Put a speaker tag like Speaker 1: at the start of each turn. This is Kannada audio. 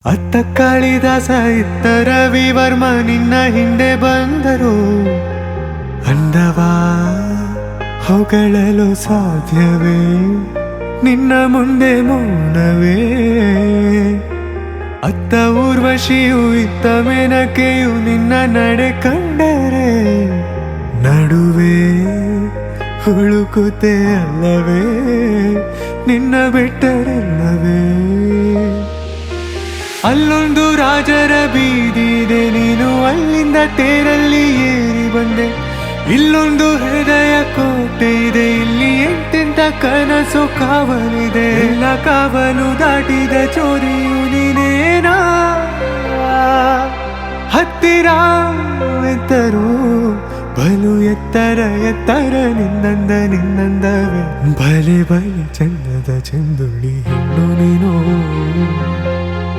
Speaker 1: ಅತ್ತ ಕಾಳಿದಾಸ ಇತ್ತ ರವಿವರ್ಮ ನಿನ್ನ ಹಿಂದೆ ಬಂದರು. ಅಂದವಾ ಹೊಗಳಲು ಸಾಧ್ಯವೇ, ನಿನ್ನ ಮುಂದೆ ಮೌನವೇ. ಅತ್ತ ಊರ್ವಶಿಯು ಇತ್ತ ಮೇನಕೆಯು ನಿನ್ನ ನಡೆ ಕಂಡರೆ ನಡುವೆ ಹುಳುಕುತ್ತೆ ಅಲ್ಲವೇ, ನಿನ್ನ ಬಿಟ್ಟರೆಲ್ಲವೇ. ಅಲ್ಲೊಂದು ರಾಜರ ಬೀದಿದೆ, ನೀನು ಅಲ್ಲಿಂದ ತೇರಲ್ಲಿ ಏರಿ ಬಂದೆ. ಇಲ್ಲೊಂದು ಹೃದಯ ಕೋಟೆ ಇದೆ, ಇಲ್ಲಿ ಎಂತೆಂತ ಕನಸು ಕಾವಲಿದೆ. ಎಲ್ಲ ಕಾವಲು ದಾಟಿದ ಚೋರಿಯು ನೀನೇನಾ, ಹತ್ತಿರ ಎತ್ತರು ಬಲು ಎತ್ತರ ಎತ್ತರ ನಿನ್ನಂದವೇ. ಬಲೆ ಬಲೆ ಚಂದದ ಚಂದುಳಿ